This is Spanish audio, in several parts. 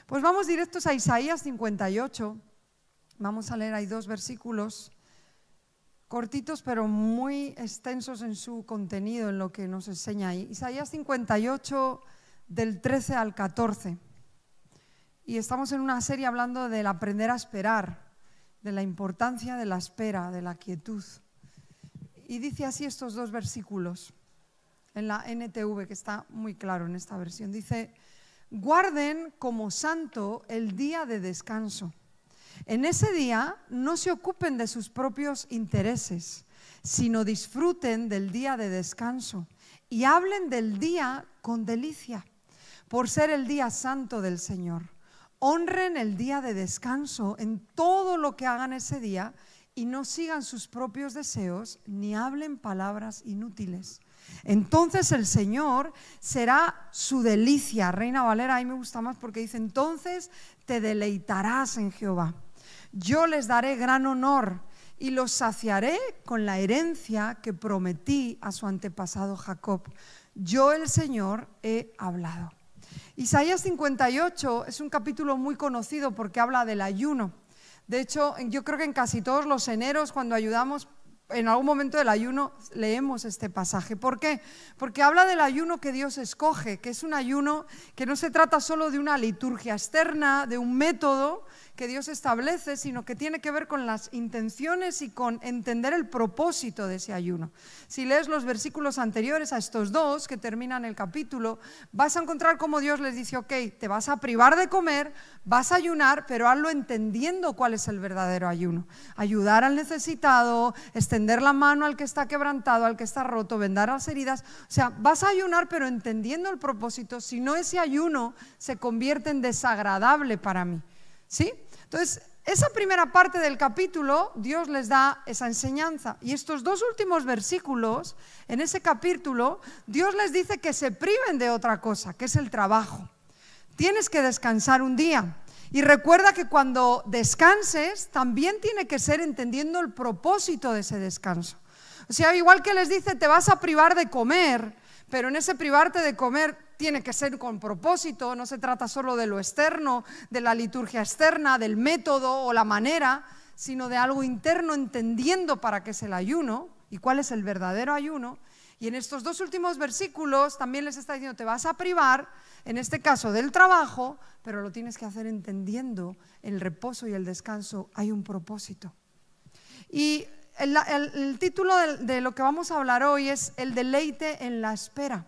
Pues vamos directos a Isaías 58. Vamos a leer ahí 2 versículos cortitos pero muy extensos en su contenido, en lo que nos enseña ahí. Isaías 58 del 13 al 14. Y estamos en una serie hablando del aprender a esperar, de la importancia de la espera, de la quietud. Y dice así estos 2 versículos en la NTV, que está muy claro en esta versión. Dice: guarden como santo el día de descanso. En ese día no se ocupen de sus propios intereses, sino disfruten del día de descanso y hablen del día con delicia, por ser el día santo del Señor. Honren el día de descanso en todo lo que hagan ese día y no sigan sus propios deseos ni hablen palabras inútiles. Entonces el Señor será su delicia. Reina Valera, ahí me gusta más porque dice: entonces te deleitarás en Jehová. Yo les daré gran honor y los saciaré con la herencia que prometí a su antepasado Jacob. Yo, el Señor, he hablado. Isaías 58 es un capítulo muy conocido porque habla del ayuno. De hecho, yo creo que en casi todos los eneros, cuando ayudamos, en algún momento del ayuno leemos este pasaje. ¿Por qué? Porque habla del ayuno que Dios escoge, que es un ayuno que no se trata solo de una liturgia externa, de un método que Dios establece, sino que tiene que ver con las intenciones y con entender el propósito de ese ayuno. Si lees los versículos anteriores a estos 2 que terminan el capítulo, vas a encontrar cómo Dios les dice: ok, te vas a privar de comer, vas a ayunar, pero hazlo entendiendo cuál es el verdadero ayuno. Ayudar al necesitado, extender la mano al que está quebrantado, al que está roto, vendar las heridas. O sea, vas a ayunar pero entendiendo el propósito, si no ese ayuno se convierte en desagradable para mí. ¿Sí? Entonces, esa primera parte del capítulo, Dios les da esa enseñanza. Y estos 2 últimos versículos, en ese capítulo, Dios les dice que se priven de otra cosa, que es el trabajo. Tienes que descansar un día. Y recuerda que cuando descanses, también tiene que ser entendiendo el propósito de ese descanso. O sea, igual que les dice: te vas a privar de comer, pero en ese privarte de comer tiene que ser con propósito. No se trata solo de lo externo, de la liturgia externa, del método o la manera, sino de algo interno, entendiendo para qué es el ayuno y cuál es el verdadero ayuno. Y en estos 2 últimos versículos también les está diciendo: te vas a privar, en este caso del trabajo, pero lo tienes que hacer entendiendo el reposo y el descanso. Hay un propósito. Y el título de lo que vamos a hablar hoy es el deleite en la espera.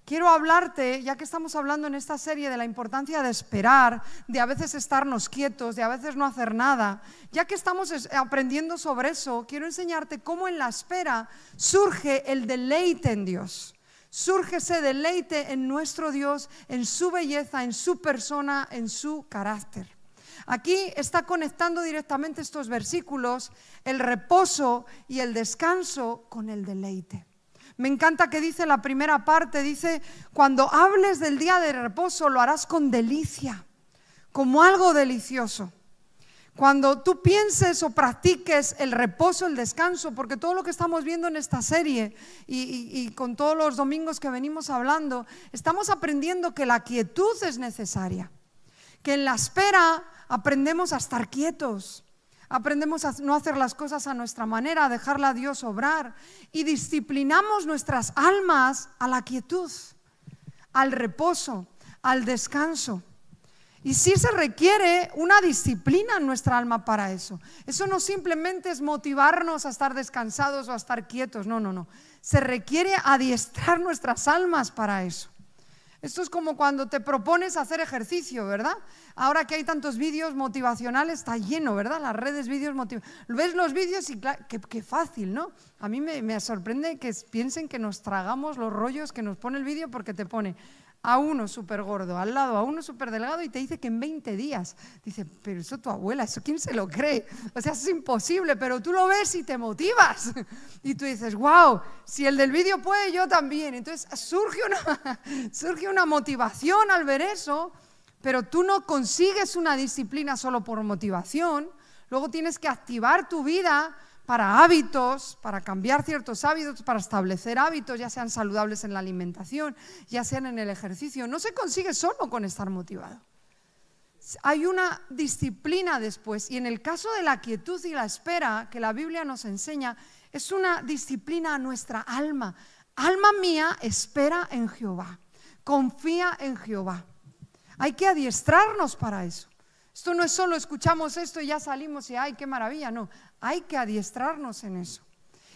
Quiero hablarte, ya que estamos hablando en esta serie de la importancia de esperar, de a veces estarnos quietos, de a veces no hacer nada. Ya que estamos aprendiendo sobre eso, quiero enseñarte cómo en la espera surge el deleite en Dios. Surge ese deleite en nuestro Dios, en su belleza, en su persona, en su carácter. Aquí está conectando directamente estos versículos, el reposo y el descanso con el deleite. Me encanta que dice la primera parte, dice: cuando hables del día de reposo lo harás con delicia, como algo delicioso. Cuando tú pienses o practiques el reposo, el descanso, porque todo lo que estamos viendo en esta serie y con todos los domingos que venimos hablando, estamos aprendiendo que la quietud es necesaria, que en la espera aprendemos a estar quietos. Aprendemos a no hacer las cosas a nuestra manera, a dejarla a Dios obrar, y disciplinamos nuestras almas a la quietud, al reposo, al descanso. Y sí se requiere una disciplina en nuestra alma para eso. Eso no simplemente es motivarnos a estar descansados o a estar quietos, no. Se requiere adiestrar nuestras almas para eso. Esto es como cuando te propones hacer ejercicio, ¿verdad? Ahora que hay tantos vídeos motivacionales, está lleno, ¿verdad? Las redes, vídeos motivacionales. Ves los vídeos y claro, qué fácil, ¿no? A mí me sorprende que piensen que nos tragamos los rollos que nos pone el vídeo, porque te pone a uno súper gordo, al lado a uno súper delgado, y te dice que en 20 días. Dice: pero eso tu abuela, ¿eso quién se lo cree? O sea, es imposible, pero tú lo ves y te motivas. Y tú dices: wow, si el del vídeo puede, yo también. Entonces surge una motivación al ver eso, pero tú no consigues una disciplina solo por motivación. Luego tienes que activar tu vida para hábitos, para cambiar ciertos hábitos, para establecer hábitos, ya sean saludables en la alimentación, ya sean en el ejercicio. No se consigue solo con estar motivado. hay una disciplina después. Y en el caso de la quietud y la espera, que la Biblia nos enseña, es una disciplina a nuestra alma. Alma mía, espera en Jehová, confía en Jehová. Hay que adiestrarnos para eso. Esto no es solo escuchamos esto y ya salimos y ¡ay, qué maravilla! No, hay que adiestrarnos en eso.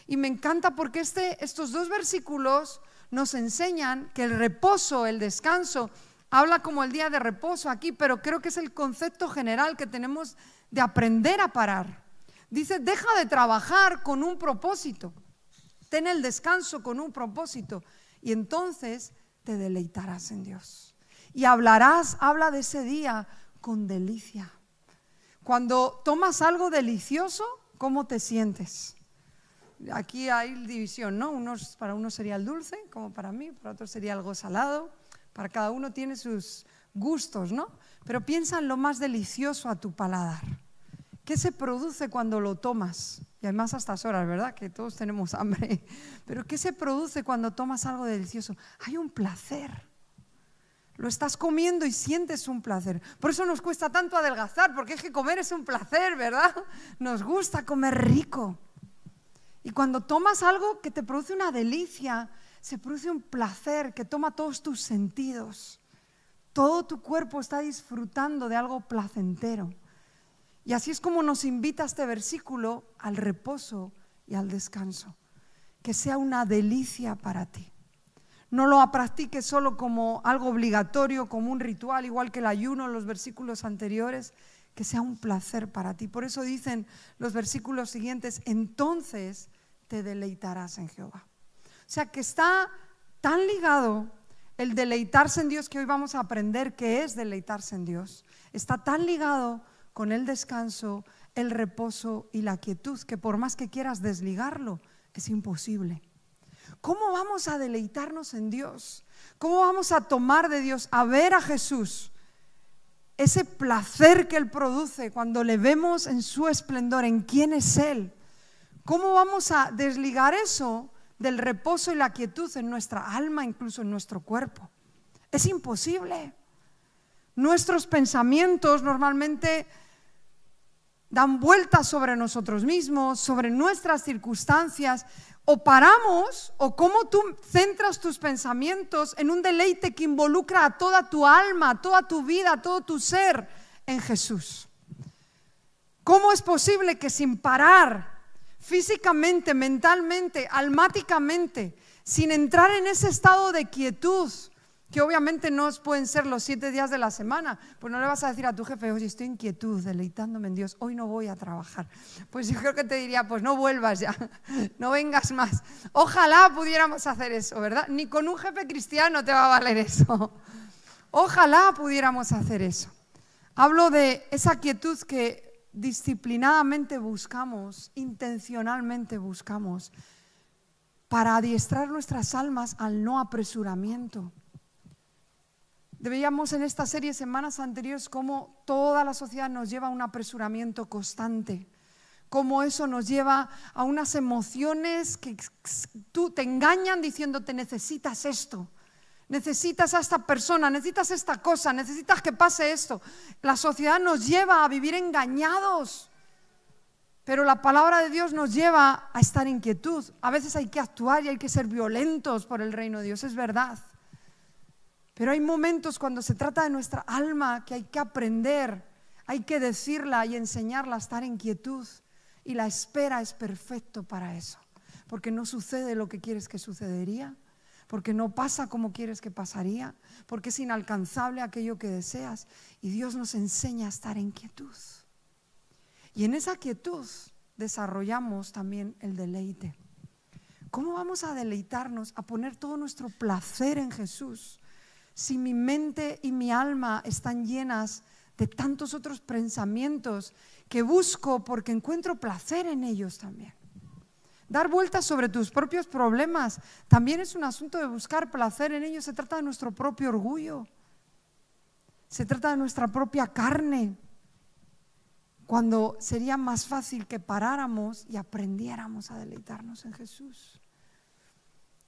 Y me encanta porque estos dos versículos nos enseñan que el reposo, el descanso, habla como el día de reposo aquí, pero creo que es el concepto general que tenemos de aprender a parar. Dice, deja de trabajar con un propósito, ten el descanso con un propósito y entonces te deleitarás en Dios. Y habla de ese día con delicia. Cuando tomas algo delicioso, ¿cómo te sientes? Aquí hay división, ¿no? Para unos sería el dulce, como para mí, para otros sería algo salado. Para cada uno tiene sus gustos, ¿no? Pero piensa en lo más delicioso a tu paladar. ¿Qué se produce cuando lo tomas? Y además a estas horas, ¿verdad? Que todos tenemos hambre. Pero ¿qué se produce cuando tomas algo delicioso? Hay un placer. Lo estás comiendo y sientes un placer. Por eso nos cuesta tanto adelgazar, porque es que comer es un placer, ¿verdad? Nos gusta comer rico. Y cuando tomas algo que te produce una delicia, se produce un placer que toma todos tus sentidos. Todo tu cuerpo está disfrutando de algo placentero. Y así es como nos invita este versículo al reposo y al descanso. Que sea una delicia para ti. No lo practiques solo como algo obligatorio, como un ritual, igual que el ayuno en los versículos anteriores. Que sea un placer para ti. Por eso dicen los versículos siguientes, entonces te deleitarás en Jehová. O sea que está tan ligado el deleitarse en Dios, que hoy vamos a aprender qué es deleitarse en Dios. Está tan ligado con el descanso, el reposo y la quietud, que por más que quieras desligarlo, es imposible. ¿Cómo vamos a deleitarnos en Dios? ¿Cómo vamos a tomar de Dios, a ver a Jesús? Ese placer que Él produce cuando le vemos en su esplendor, en quién es Él. ¿Cómo vamos a desligar eso del reposo y la quietud en nuestra alma, incluso en nuestro cuerpo? Es imposible. Nuestros pensamientos normalmente dan vueltas sobre nosotros mismos, sobre nuestras circunstancias. O paramos, o cómo tú centras tus pensamientos en un deleite que involucra a toda tu alma, toda tu vida, todo tu ser en Jesús. ¿Cómo es posible que sin parar, físicamente, mentalmente, almáticamente, sin entrar en ese estado de quietud, que obviamente no pueden ser los 7 días de la semana, pues no le vas a decir a tu jefe, oye, estoy en quietud, deleitándome en Dios, hoy no voy a trabajar? Pues yo creo que te diría, pues no vuelvas ya, no vengas más. Ojalá pudiéramos hacer eso, ¿verdad? Ni con un jefe cristiano te va a valer eso. Ojalá pudiéramos hacer eso. Hablo de esa quietud que disciplinadamente buscamos, intencionalmente buscamos, para adiestrar nuestras almas al no apresuramiento. Veíamos en esta serie semanas anteriores cómo toda la sociedad nos lleva a un apresuramiento constante, cómo eso nos lleva a unas emociones que tú te engañan diciéndote necesitas esto, necesitas a esta persona, necesitas esta cosa, necesitas que pase esto. La sociedad nos lleva a vivir engañados, pero la palabra de Dios nos lleva a estar en quietud. A veces hay que actuar y hay que ser violentos por el reino de Dios, es verdad. Pero hay momentos cuando se trata de nuestra alma que hay que aprender, hay que decirla y enseñarla a estar en quietud. Y la espera es perfecto para eso, porque no sucede lo que quieres que sucedería, porque no pasa como quieres que pasaría, porque es inalcanzable aquello que deseas. Y Dios nos enseña a estar en quietud. Y en esa quietud desarrollamos también el deleite. ¿Cómo vamos a deleitarnos, a poner todo nuestro placer en Jesús, si mi mente y mi alma están llenas de tantos otros pensamientos que busco porque encuentro placer en ellos también? Dar vueltas sobre tus propios problemas también es un asunto de buscar placer en ellos. Se trata de nuestro propio orgullo, se trata de nuestra propia carne, cuando sería más fácil que paráramos y aprendiéramos a deleitarnos en Jesús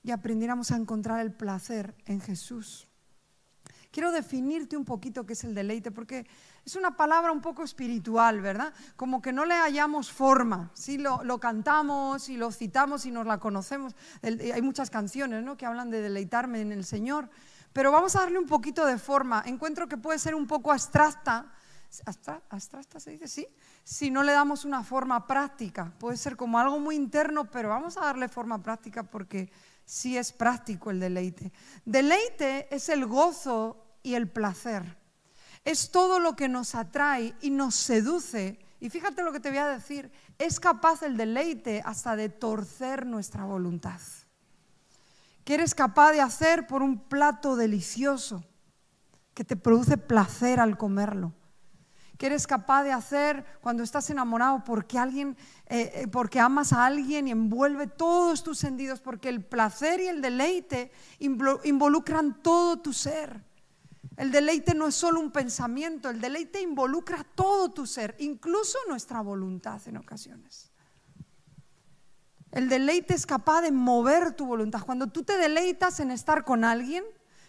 y aprendiéramos a encontrar el placer en Jesús. quiero definirte un poquito qué es el deleite, porque es una palabra un poco espiritual, ¿verdad? Como que no le hallamos forma, ¿sí? Lo cantamos y lo citamos y nos la conocemos. Hay muchas canciones, ¿no?, que hablan de deleitarme en el Señor, pero vamos a darle un poquito de forma. Encuentro que puede ser un poco abstracta. ¿Abstracta se dice? Sí. Si no le damos una forma práctica, puede ser como algo muy interno, pero vamos a darle forma práctica porque sí es práctico el deleite. Deleite es el gozo y el placer. Es todo lo que nos atrae y nos seduce. Y fíjate lo que te voy a decir, es capaz el deleite hasta de torcer nuestra voluntad. Que eres capaz de hacer por un plato delicioso que te produce placer al comerlo. Que eres capaz de hacer cuando estás enamorado porque amas a alguien y envuelve todos tus sentidos, porque el placer y el deleite involucran todo tu ser. El deleite no es solo un pensamiento, el deleite involucra todo tu ser, incluso nuestra voluntad en ocasiones. El deleite es capaz de mover tu voluntad. Cuando tú te deleitas en estar con alguien,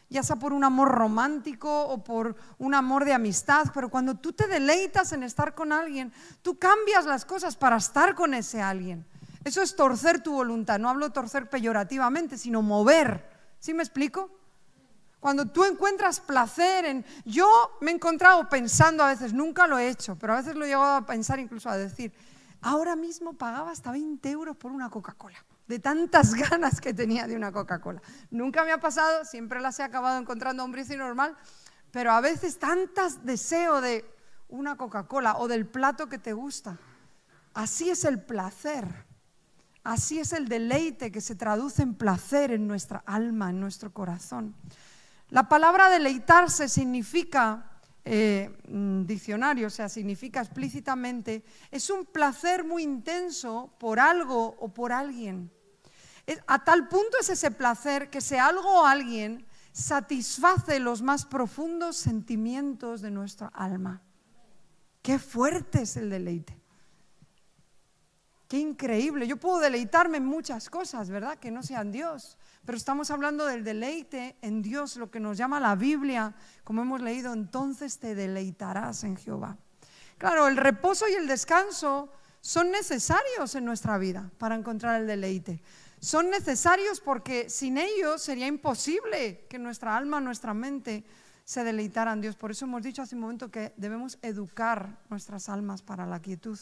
ya sea por un amor romántico o por un amor de amistad, pero cuando tú te deleitas en estar con alguien, tú cambias las cosas para estar con ese alguien. Eso es torcer tu voluntad. No hablo torcer peyorativamente, sino mover. ¿Sí me explico? Cuando tú encuentras placer en... Yo me he encontrado pensando a veces, nunca lo he hecho, pero a veces lo he llegado a pensar, incluso a decir, ahora mismo pagaba hasta 20 euros por una Coca-Cola, de tantas ganas que tenía de una Coca-Cola. Nunca me ha pasado, siempre las he acabado encontrando a un precio normal, pero a veces tantas deseo de una Coca-Cola o del plato que te gusta. Así es el placer, así es el deleite que se traduce en placer en nuestra alma, en nuestro corazón. La palabra deleitarse significa, diccionario, o sea, significa explícitamente, es un placer muy intenso por algo o por alguien. A tal punto es ese placer que ese algo o alguien satisface los más profundos sentimientos de nuestra alma. Qué fuerte es el deleite. Qué increíble. Yo puedo deleitarme en muchas cosas, ¿verdad? Que no sean Dios. Pero estamos hablando del deleite en Dios, lo que nos llama la Biblia, como hemos leído, entonces te deleitarás en Jehová. Claro, el reposo y el descanso son necesarios en nuestra vida para encontrar el deleite. Son necesarios porque sin ellos sería imposible que nuestra alma, nuestra mente se deleitaran en Dios. Por eso hemos dicho hace un momento que debemos educar nuestras almas para la quietud.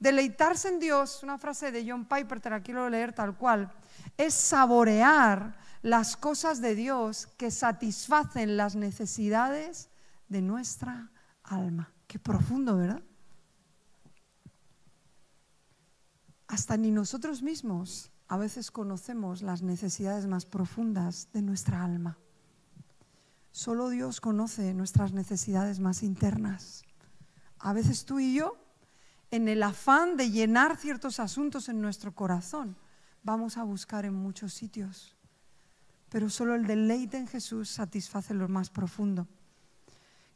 Deleitarse en Dios, una frase de John Piper, te la quiero leer tal cual, es saborear las cosas de Dios que satisfacen las necesidades de nuestra alma. Qué profundo, ¿verdad? Hasta ni nosotros mismos a veces conocemos las necesidades más profundas de nuestra alma. Solo Dios conoce nuestras necesidades más internas. A veces tú y yo, en el afán de llenar ciertos asuntos en nuestro corazón, vamos a buscar en muchos sitios, pero solo el deleite en Jesús satisface lo más profundo.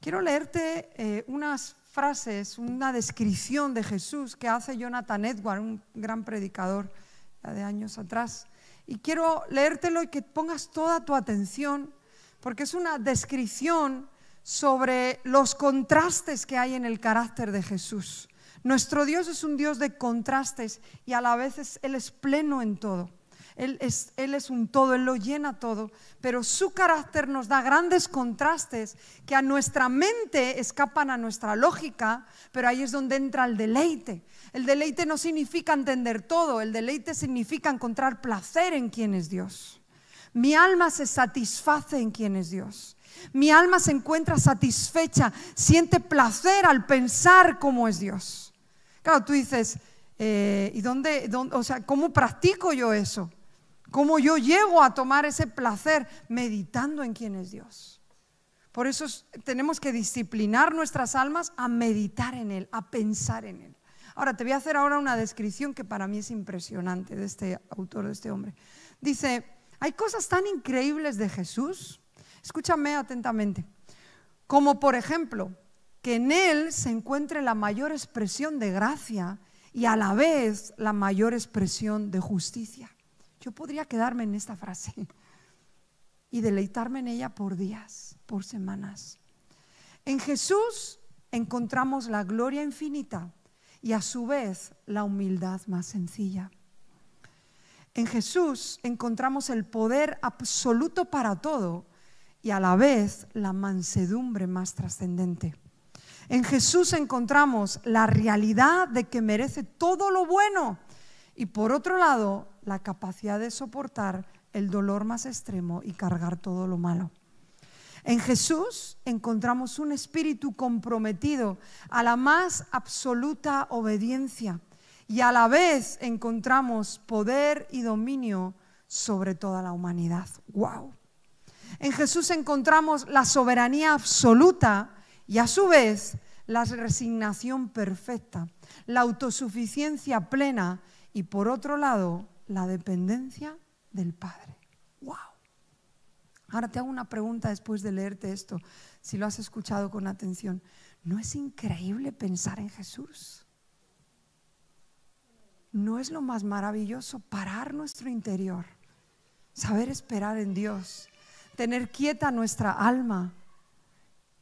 Quiero leerte unas frases, una descripción de Jesús que hace Jonathan Edwards, un gran predicador de años atrás, y quiero leértelo y que pongas toda tu atención, porque es una descripción sobre los contrastes que hay en el carácter de Jesús. Nuestro Dios es un Dios de contrastes y a la vez Él es pleno en todo. Él es un todo, Él lo llena todo, pero su carácter nos da grandes contrastes que a nuestra mente escapan a nuestra lógica, pero ahí es donde entra el deleite. El deleite no significa entender todo, el deleite significa encontrar placer en quién es Dios. Mi alma se satisface en quién es Dios. Mi alma se encuentra satisfecha, siente placer al pensar cómo es Dios. Claro, tú dices, ¿y dónde, o sea, cómo practico yo eso? ¿Cómo yo llego a tomar ese placer? Meditando en quién es Dios. Por eso tenemos que disciplinar nuestras almas a meditar en Él, a pensar en Él. Ahora, te voy a hacer ahora una descripción que para mí es impresionante de este autor, de este hombre. Dice, hay cosas tan increíbles de Jesús, escúchame atentamente, como por ejemplo, que en Él se encuentre la mayor expresión de gracia y a la vez la mayor expresión de justicia. Yo podría quedarme en esta frase. y deleitarme en ella por días, por semanas. En Jesús encontramos la gloria infinita y a su vez la humildad más sencilla. En Jesús encontramos el poder absoluto para todo y a la vez la mansedumbre más trascendente. En Jesús encontramos la realidad de que merece todo lo bueno y por otro lado la capacidad de soportar el dolor más extremo y cargar todo lo malo. En Jesús encontramos un espíritu comprometido a la más absoluta obediencia y a la vez encontramos poder y dominio sobre toda la humanidad. ¡Wow! En Jesús encontramos la soberanía absoluta y a su vez la resignación perfecta, la autosuficiencia plena y por otro lado la dependencia del Padre. ¡Wow! Ahora te hago una pregunta después de leerte esto, si lo has escuchado con atención. ¿No es increíble pensar en Jesús? ¿No es lo más maravilloso parar nuestro interior, saber esperar en Dios, tener quieta nuestra alma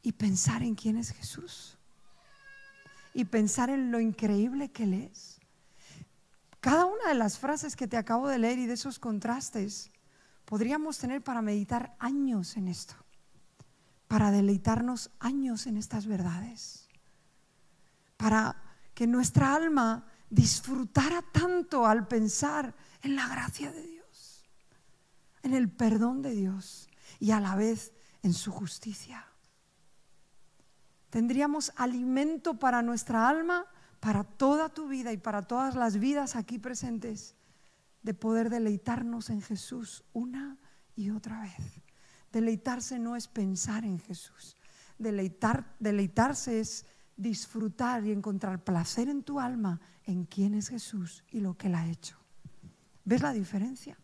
y pensar en quién es Jesús? Y pensar en lo increíble que Él es. Cada una de las frases que te acabo de leer y de esos contrastes podríamos tener para meditar años en esto, para deleitarnos años en estas verdades, para que nuestra alma disfrutara tanto al pensar en la gracia de Dios, en el perdón de Dios y a la vez en su justicia. Tendríamos alimento para nuestra alma, para toda tu vida y para todas las vidas aquí presentes, de poder deleitarnos en Jesús una y otra vez. Deleitarse no es pensar en Jesús, deleitarse es disfrutar y encontrar placer en tu alma en quién es Jesús y lo que Él ha hecho. ¿Ves la diferencia?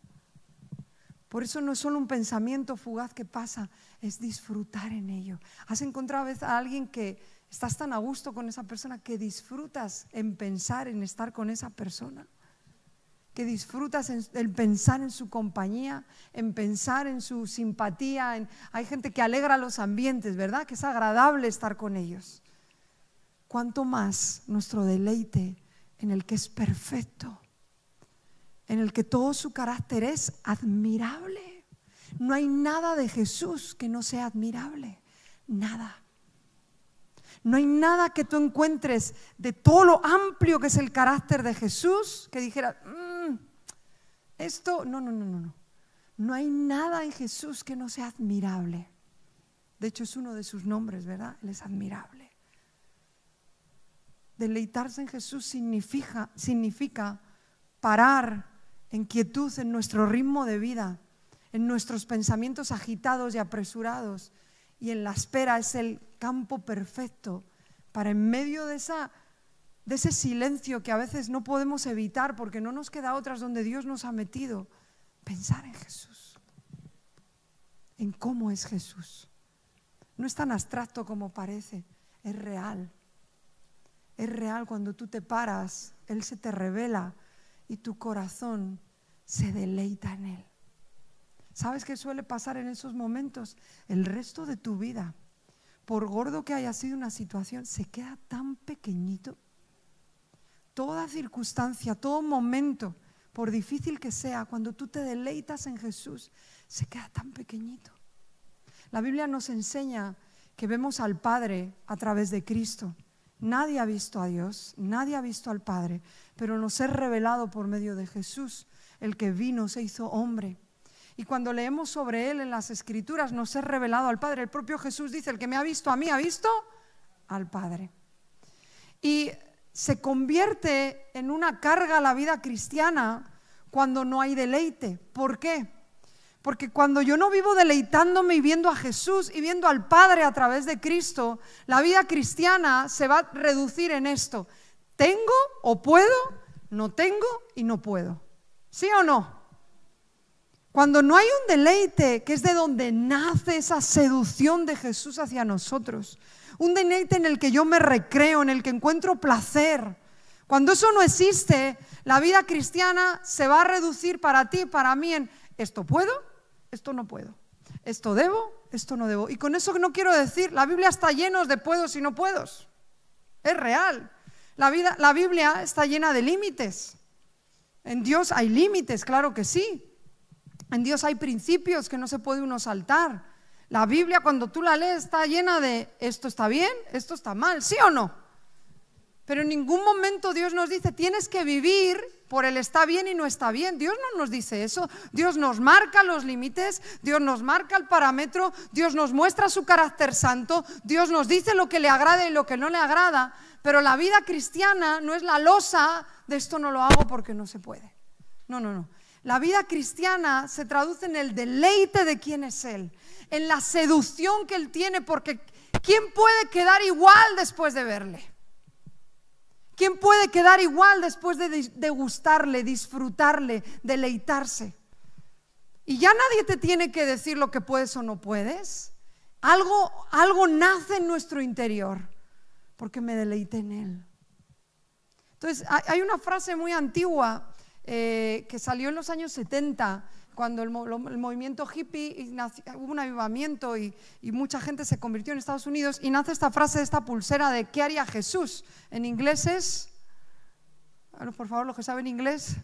Por eso no es solo un pensamiento fugaz que pasa, es disfrutar en ello. ¿Has encontrado a veces a alguien que estás tan a gusto con esa persona que disfrutas en pensar en estar con esa persona? Que disfrutas en pensar en su compañía, en pensar en su simpatía. Hay gente que alegra los ambientes, ¿verdad? Que es agradable estar con ellos. Cuánto más nuestro deleite en el que es perfecto, en el que todo su carácter es admirable. No hay nada de Jesús que no sea admirable, nada. No hay nada que tú encuentres de todo lo amplio que es el carácter de Jesús que dijera, esto, no. No hay nada en Jesús que no sea admirable. De hecho es uno de sus nombres, ¿verdad? Él es admirable. Deleitarse en Jesús significa parar en quietud en nuestro ritmo de vida, en nuestros pensamientos agitados y apresurados, y en la espera es el campo perfecto para en medio de ese silencio que a veces no podemos evitar porque no nos queda otras donde Dios nos ha metido, pensar en Jesús, en cómo es Jesús. No es tan abstracto como parece, es real. Es real cuando tú te paras, Él se te revela y tu corazón se deleita en Él. ¿Sabes qué suele pasar en esos momentos? El resto de tu vida, por gordo que haya sido una situación, se queda tan pequeñito. Toda circunstancia, todo momento, por difícil que sea, cuando tú te deleitas en Jesús, se queda tan pequeñito. La Biblia nos enseña que vemos al Padre a través de Cristo. Nadie ha visto a Dios, nadie ha visto al Padre, pero nos es revelado por medio de Jesús, el que vino, se hizo hombre. Y cuando leemos sobre Él en las Escrituras, nos es revelado al Padre. El propio Jesús dice, el que me ha visto a mí, ha visto al Padre. Y se convierte en una carga la vida cristiana cuando no hay deleite. ¿Por qué? Porque cuando yo no vivo deleitándome y viendo a Jesús y viendo al Padre a través de Cristo, la vida cristiana se va a reducir en esto. ¿Tengo o puedo? No tengo y no puedo. ¿Sí o no? Cuando no hay un deleite, que es de donde nace esa seducción de Jesús hacia nosotros, un deleite en el que yo me recreo, en el que encuentro placer. Cuando eso no existe, la vida cristiana se va a reducir para ti y para mí en esto puedo, esto no puedo. Esto debo, esto no debo. Y con eso no quiero decir, la Biblia está llena de puedos y no puedos. Es real. La Biblia está llena de límites. En Dios hay límites, claro que sí. En Dios hay principios que no se puede uno saltar. La Biblia, cuando tú la lees, está llena de esto está bien, esto está mal, ¿sí o no? Pero en ningún momento Dios nos dice tienes que vivir por el está bien y no está bien. Dios no nos dice eso. Dios nos marca los límites, Dios nos marca el parámetro, Dios nos muestra su carácter santo, Dios nos dice lo que le agrada y lo que no le agrada. Pero la vida cristiana no es la losa de esto no lo hago porque no se puede. No, no, no. La vida cristiana se traduce en el deleite de quién es Él, en la seducción que Él tiene, porque ¿quién puede quedar igual después de verle? ¿Quién puede quedar igual después de degustarle, disfrutarle, deleitarse? Y ya nadie te tiene que decir lo que puedes o no puedes. Algo nace en nuestro interior porque me deleité en Él. Entonces hay una frase muy antigua que salió en los años 70, cuando el movimiento hippie, hubo un avivamiento y mucha gente se convirtió en Estados Unidos, y nace esta frase de esta pulsera de ¿qué haría Jesús? En inglés es, bueno, por favor, los que saben inglés,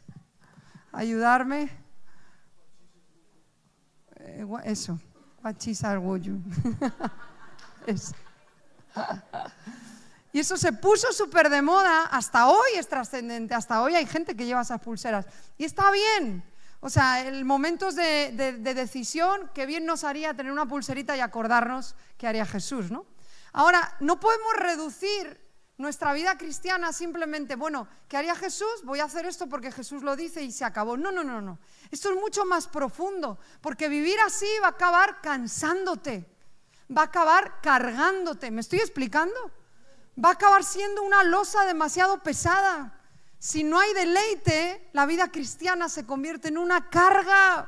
ayudarme. Eso, what Jesus would you? Eso. Y eso se puso súper de moda, hasta hoy es trascendente, hasta hoy hay gente que lleva esas pulseras. Y está bien, o sea, en momentos de decisión, qué bien nos haría tener una pulserita y acordarnos qué haría Jesús, ¿no? Ahora, no podemos reducir nuestra vida cristiana simplemente, bueno, ¿qué haría Jesús? Voy a hacer esto porque Jesús lo dice y se acabó. No, no, no, no. Esto es mucho más profundo, porque vivir así va a acabar cansándote, va a acabar cargándote. ¿Me estoy explicando? Va a acabar siendo una losa demasiado pesada. Si no hay deleite, la vida cristiana se convierte en una carga.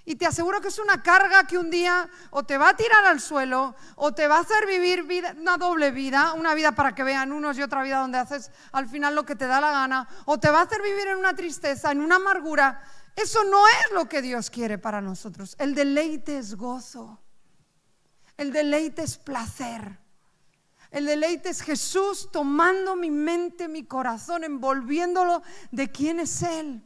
Y te aseguro que es una carga que un día o te va a tirar al suelo o te va a hacer vivir una doble vida, una vida para que vean unos y otra vida donde haces al final lo que te da la gana, o te va a hacer vivir en una tristeza, en una amargura. Eso no es lo que Dios quiere para nosotros. El deleite es gozo. El deleite es placer. El deleite es Jesús tomando mi mente, mi corazón, envolviéndolo de quién es Él.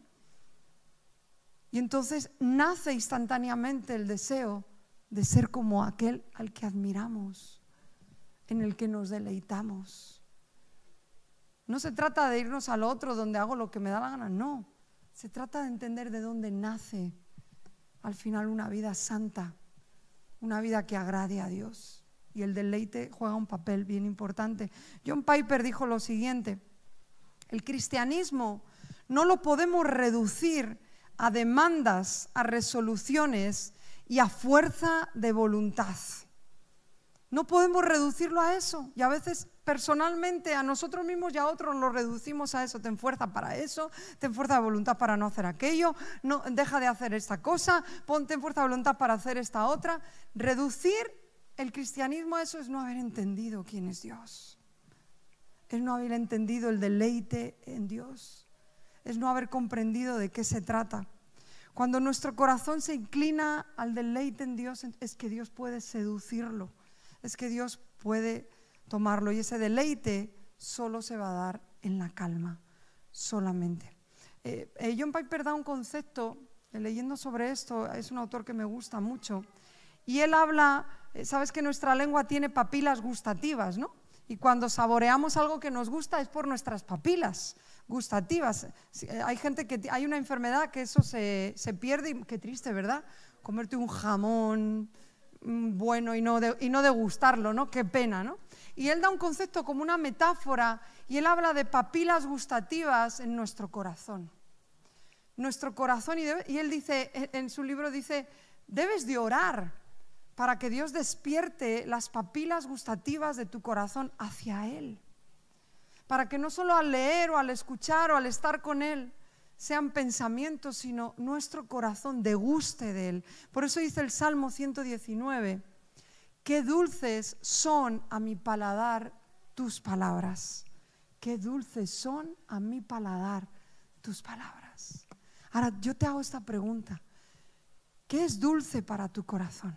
Y entonces nace instantáneamente el deseo de ser como aquel al que admiramos, en el que nos deleitamos. No se trata de irnos al otro donde hago lo que me da la gana, no. Se trata de entender de dónde nace al final una vida santa, una vida que agrade a Dios. Y el deleite juega un papel bien importante. John Piper dijo lo siguiente: el cristianismo no lo podemos reducir a demandas, a resoluciones y a fuerza de voluntad. No podemos reducirlo a eso. Y a veces personalmente a nosotros mismos y a otros lo reducimos a eso. Ten fuerza para eso, ten fuerza de voluntad para no hacer aquello, no, deja de hacer esta cosa, ten fuerza de voluntad para hacer esta otra. Reducir el cristianismo a eso es no haber entendido quién es Dios. Es no haber entendido el deleite en Dios. Es no haber comprendido de qué se trata. Cuando nuestro corazón se inclina al deleite en Dios, es que Dios puede seducirlo, es que Dios puede tomarlo, y ese deleite solo se va a dar en la calma, solamente. John Piper da un concepto, leyendo sobre esto, es un autor que me gusta mucho, y él habla, sabes que nuestra lengua tiene papilas gustativas, ¿no? Y cuando saboreamos algo que nos gusta es por nuestras papilas gustativas. Hay gente que hay una enfermedad que eso se pierde, y qué triste, ¿verdad? Comerte un jamón bueno y no degustarlo, ¿no? Qué pena, ¿no? Y él da un concepto como una metáfora, y él habla de papilas gustativas en nuestro corazón. Nuestro corazón, y él dice, en su libro dice, debes de orar para que Dios despierte las papilas gustativas de tu corazón hacia Él. Para que no solo al leer o al escuchar o al estar con Él sean pensamientos, sino nuestro corazón deguste de Él. Por eso dice el Salmo 119, qué dulces son a mi paladar tus palabras. Qué dulces son a mi paladar tus palabras. Ahora yo te hago esta pregunta. ¿Qué es dulce para tu corazón?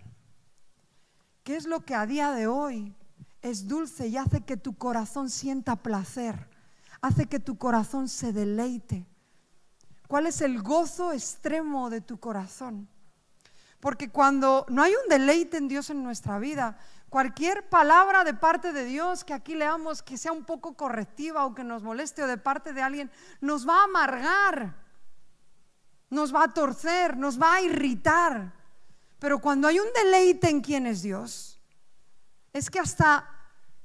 ¿Qué es lo que a día de hoy es dulce y hace que tu corazón sienta placer? Hace que tu corazón se deleite. ¿Cuál es el gozo extremo de tu corazón? Porque cuando no hay un deleite en Dios en nuestra vida, cualquier palabra de parte de Dios que aquí leamos que sea un poco correctiva o que nos moleste o de parte de alguien, nos va a amargar, nos va a torcer, nos va a irritar. Pero cuando hay un deleite en quién es Dios, es que hasta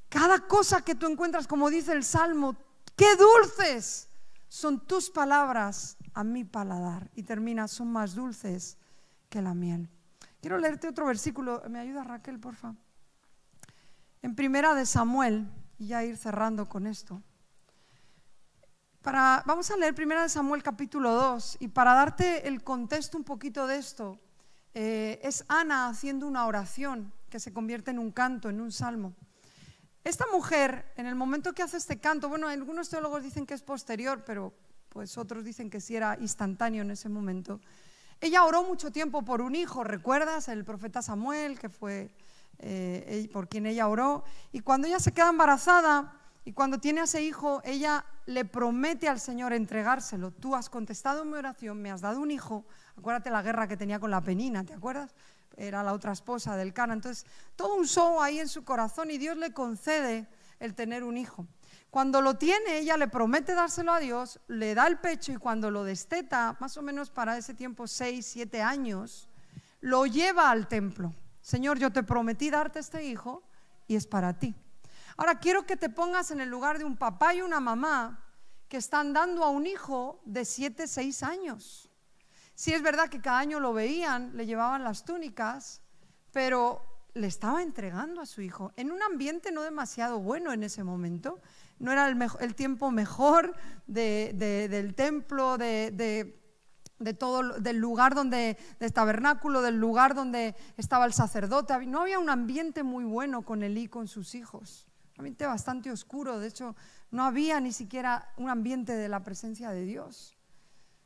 cada cosa que tú encuentras, como dice el Salmo, qué dulces son tus palabras a mi paladar. Y termina, son más dulces que la miel. Quiero leerte otro versículo. ¿Me ayuda Raquel, por favor? En Primera de Samuel, y ya ir cerrando con esto. Vamos a leer Primera de Samuel capítulo 2, y para darte el contexto un poquito de esto, es Ana haciendo una oración que se convierte en un canto, en un salmo. Esta mujer, en el momento que hace este canto, bueno, algunos teólogos dicen que es posterior, pero pues otros dicen que sí era instantáneo en ese momento. Ella oró mucho tiempo por un hijo, ¿recuerdas? El profeta Samuel, que fue por quien ella oró. Y cuando ella se queda embarazada y cuando tiene a ese hijo, ella le promete al Señor entregárselo. Tú has contestado en mi oración, me has dado un hijo. Acuérdate la guerra que tenía con la Penina, ¿te acuerdas? Era la otra esposa del Cana. Entonces, todo un show ahí en su corazón y Dios le concede el tener un hijo. Cuando lo tiene, ella le promete dárselo a Dios, le da el pecho y cuando lo desteta, más o menos para ese tiempo 6, 7 años, lo lleva al templo. Señor, yo te prometí darte este hijo y es para ti. Ahora quiero que te pongas en el lugar de un papá y una mamá que están dando a un hijo de 7, 6 años. Sí, es verdad que cada año lo veían, le llevaban las túnicas, pero le estaba entregando a su hijo en un ambiente no demasiado bueno en ese momento. No era el tiempo mejor del templo, de todo, del lugar donde, del tabernáculo, del lugar donde estaba el sacerdote. No había un ambiente muy bueno con Elí, con sus hijos. Un ambiente bastante oscuro. De hecho, no había ni siquiera un ambiente de la presencia de Dios.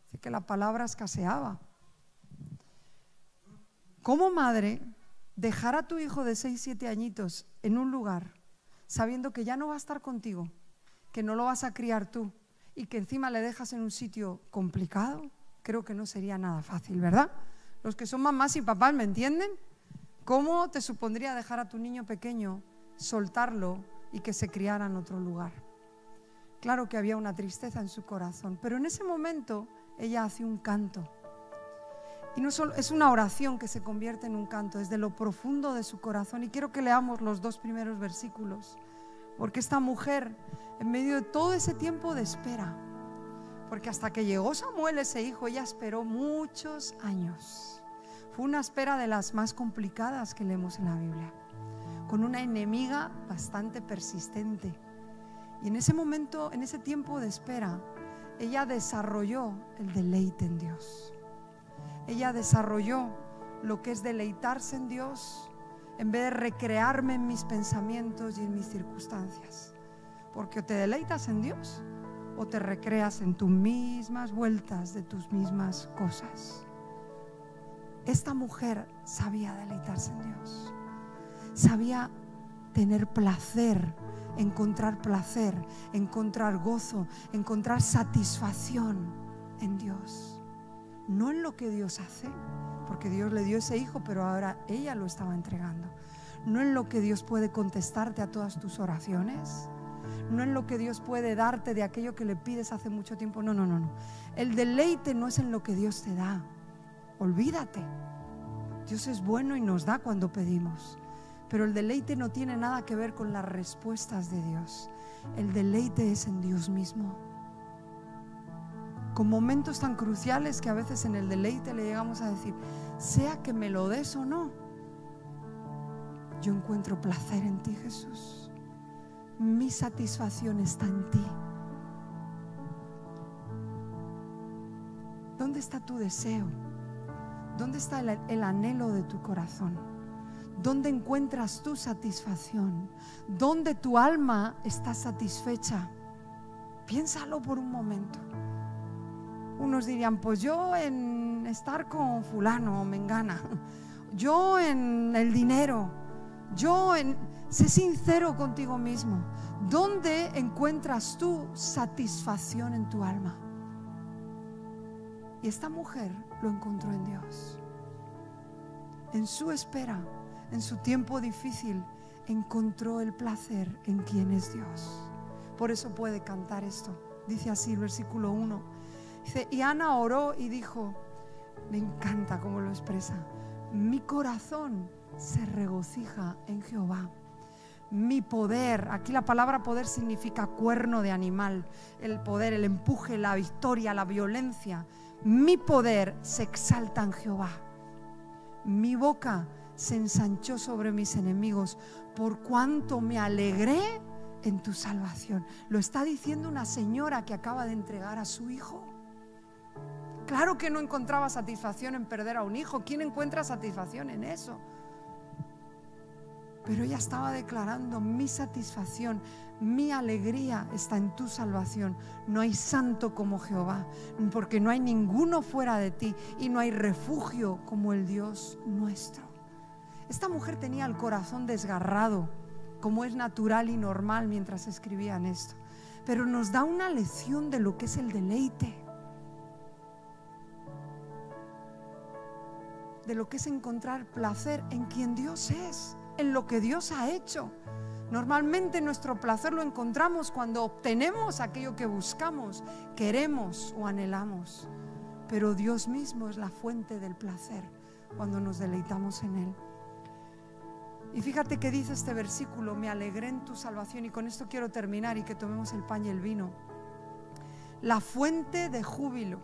Así que la palabra escaseaba. Como madre, dejar a tu hijo de 6, 7 añitos en un lugar, sabiendo que ya no va a estar contigo, que no lo vas a criar tú y que encima le dejas en un sitio complicado, creo que no sería nada fácil, ¿verdad? Los que son mamás y papás, ¿me entienden? ¿Cómo te supondría dejar a tu niño pequeño, soltarlo y que se criara en otro lugar? Claro que había una tristeza en su corazón, pero en ese momento ella hace un canto. Y no solo es una oración que se convierte en un canto, desde lo profundo de su corazón. Y quiero que leamos los 2 primeros versículos, porque esta mujer, en medio de todo ese tiempo de espera, porque hasta que llegó Samuel, ese hijo, ella esperó muchos años. Fue una espera de las más complicadas que leemos en la Biblia, con una enemiga bastante persistente. Y en ese momento, en ese tiempo de espera, ella desarrolló el deleite en Dios. Ella desarrolló lo que es deleitarse en Dios en vez de recrearme en mis pensamientos y en mis circunstancias. Porque o te deleitas en Dios o te recreas en tus mismas vueltas de tus mismas cosas. Esta mujer sabía deleitarse en Dios, sabía tener placer, encontrar gozo, encontrar satisfacción en Dios. No en lo que Dios hace, porque Dios le dio ese hijo, pero ahora ella lo estaba entregando. No en lo que Dios puede contestarte a todas tus oraciones, no en lo que Dios puede darte de aquello que le pides hace mucho tiempo. No. El deleite no es en lo que Dios te da. Olvídate. Dios es bueno y nos da cuando pedimos, pero el deleite no tiene nada que ver con las respuestas de Dios. El deleite es en Dios mismo. Con momentos tan cruciales que a veces en el deleite le llegamos a decir, sea que me lo des o no, yo encuentro placer en ti, Jesús. Mi satisfacción está en ti. ¿Dónde está tu deseo? ¿Dónde está el anhelo de tu corazón? ¿Dónde encuentras tu satisfacción? ¿Dónde tu alma está satisfecha? Piénsalo por un momento. Unos dirían, pues yo en estar con fulano o mengana, yo en el dinero, yo en... Sé sincero contigo mismo. ¿Dónde encuentras tú satisfacción en tu alma? Y esta mujer lo encontró en Dios. En su espera, en su tiempo difícil, encontró el placer en quien es Dios. Por eso puede cantar esto. Dice así el versículo 1. Dice, y Ana oró y dijo, me encanta cómo lo expresa, mi corazón se regocija en Jehová. Mi poder, aquí la palabra poder significa cuerno de animal, el poder, el empuje, la victoria, la violencia. Mi poder se exalta en Jehová. Mi boca se ensanchó sobre mis enemigos, por cuanto me alegré en tu salvación. Lo está diciendo una señora que acaba de entregar a su hijo. Claro que no encontraba satisfacción en perder a un hijo. ¿Quién encuentra satisfacción en eso? Pero ella estaba declarando, mi satisfacción, mi alegría está en tu salvación. No hay santo como Jehová, porque no hay ninguno fuera de ti y no hay refugio como el Dios nuestro. Esta mujer tenía el corazón desgarrado, como es natural y normal mientras escribían esto, pero nos da una lección de lo que es el deleite, de lo que es encontrar placer en quien Dios es, en lo que Dios ha hecho. Normalmente nuestro placer lo encontramos cuando obtenemos aquello que buscamos, queremos o anhelamos, pero Dios mismo es la fuente del placer cuando nos deleitamos en Él. Y fíjate que dice este versículo, me alegré en tu salvación, y con esto quiero terminar y que tomemos el pan y el vino. La fuente de júbilo,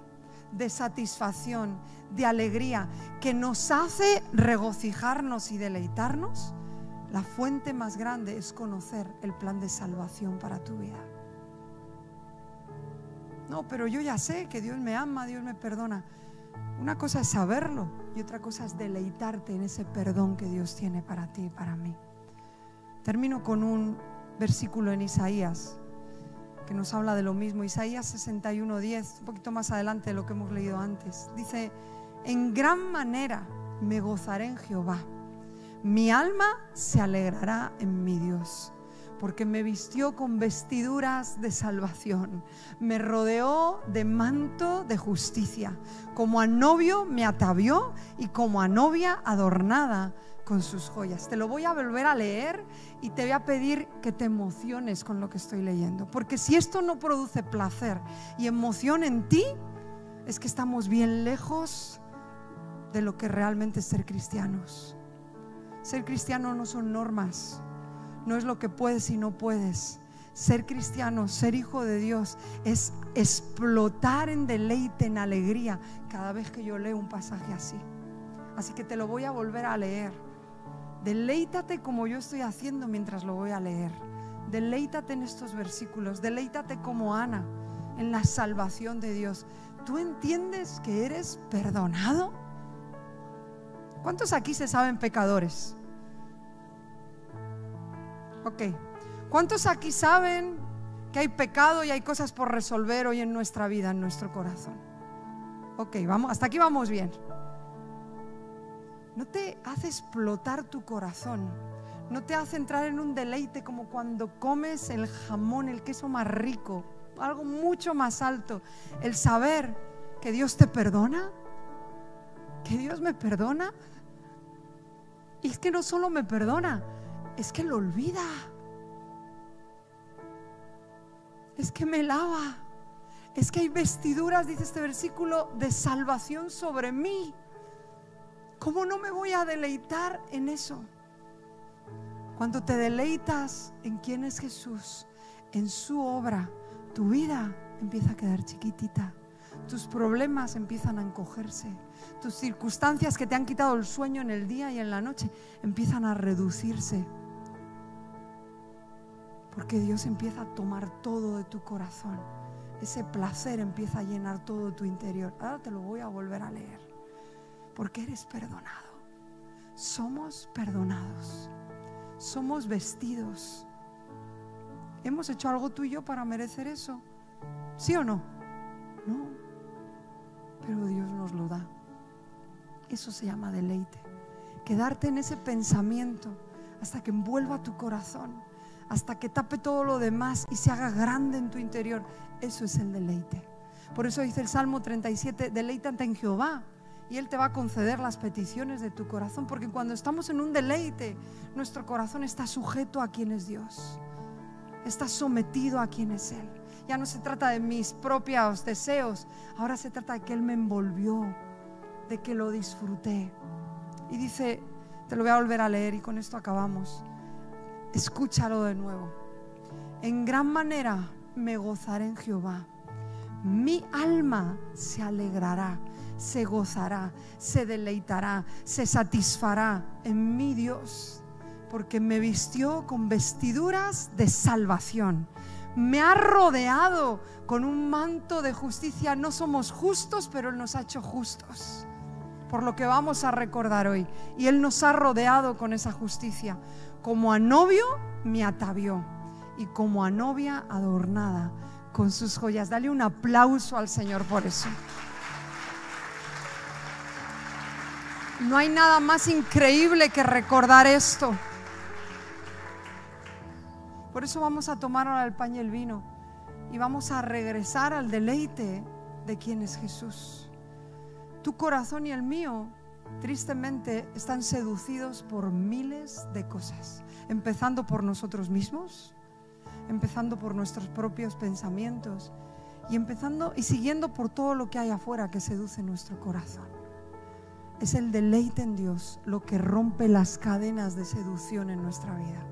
de satisfacción, de alegría, que nos hace regocijarnos y deleitarnos, la fuente más grande es conocer el plan de salvación para tu vida. No, pero yo ya sé que Dios me ama, Dios me perdona. Una cosa es saberlo y otra cosa es deleitarte en ese perdón que Dios tiene para ti y para mí. Termino con un versículo en Isaías que nos habla de lo mismo. Isaías 61:10, un poquito más adelante de lo que hemos leído antes. Dice, en gran manera me gozaré en Jehová. Mi alma se alegrará en mi Dios, porque me vistió con vestiduras de salvación, me rodeó de manto de justicia, como a novio me atavió y como a novia adornada con sus joyas. Te lo voy a volver a leer y te voy a pedir que te emociones con lo que estoy leyendo, porque si esto no produce placer y emoción en ti, es que estamos bien lejos de lo que realmente es ser cristianos. Ser cristiano no son normas, no es lo que puedes y no puedes. Ser cristiano, ser hijo de Dios, es explotar en deleite, en alegría cada vez que yo leo un pasaje así. Así que te lo voy a volver a leer. Deleítate como yo estoy haciendo mientras lo voy a leer. Deleítate en estos versículos, deleítate como Ana en la salvación de Dios. ¿Tú entiendes que eres perdonado? ¿Cuántos aquí se saben pecadores? Ok. ¿Cuántos aquí saben que hay pecado y hay cosas por resolver hoy en nuestra vida, en nuestro corazón? Ok, vamos, hasta aquí vamos bien. No te hace explotar tu corazón, no te hace entrar en un deleite como cuando comes el jamón, el queso más rico, algo mucho más alto, el saber que Dios te perdona, que Dios me perdona. Y es que no solo me perdona, es que lo olvida, es que me lava, es que hay vestiduras, dice este versículo, de salvación sobre mí. ¿Cómo no me voy a deleitar en eso? Cuando te deleitas en quién es Jesús, en su obra, tu vida empieza a quedar chiquitita, tus problemas empiezan a encogerse, tus circunstancias que te han quitado el sueño en el día y en la noche empiezan a reducirse, porque Dios empieza a tomar todo de tu corazón. Ese placer empieza a llenar todo tu interior. Ahora te lo voy a volver a leer, porque eres perdonado. Somos perdonados, somos vestidos. ¿Hemos hecho algo tú y yo para merecer eso? ¿Sí o no? No. pero Dios nos lo da. Eso se llama deleite. Quedarte en ese pensamiento hasta que envuelva tu corazón, hasta que tape todo lo demás y se haga grande en tu interior. Eso es el deleite. Por eso dice el Salmo 37, deleítate en Jehová y Él te va a conceder las peticiones de tu corazón, porque cuando estamos en un deleite, nuestro corazón está sujeto a quien es Dios, está sometido a quien es Él. Ya no se trata de mis propios deseos, ahora se trata de que Él me envolvió, de que lo disfruté. Y dice, te lo voy a volver a leer y con esto acabamos. Escúchalo de nuevo. En gran manera me gozaré en Jehová. Mi alma se alegrará, se gozará, se deleitará, se satisfará en mi Dios, porque me vistió con vestiduras de salvación. Me ha rodeado con un manto de justicia. No somos justos, pero Él nos ha hecho justos, por lo que vamos a recordar hoy. Y Él nos ha rodeado con esa justicia. Como a novio me atavió, y como a novia adornada con sus joyas. Dale un aplauso al Señor por eso. No hay nada más increíble que recordar esto. Por eso vamos a tomar ahora el pan y el vino y vamos a regresar al deleite de quién es Jesús. Tu corazón y el mío, tristemente, están seducidos por miles de cosas, empezando por nosotros mismos, empezando por nuestros propios pensamientos y siguiendo por todo lo que hay afuera que seduce nuestro corazón. Es el deleite en Dios lo que rompe las cadenas de seducción en nuestra vida,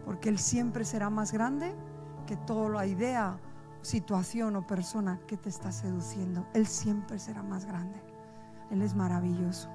porque Él siempre será más grande que toda la idea, situación o persona que te está seduciendo. Él siempre será más grande. Él es maravilloso.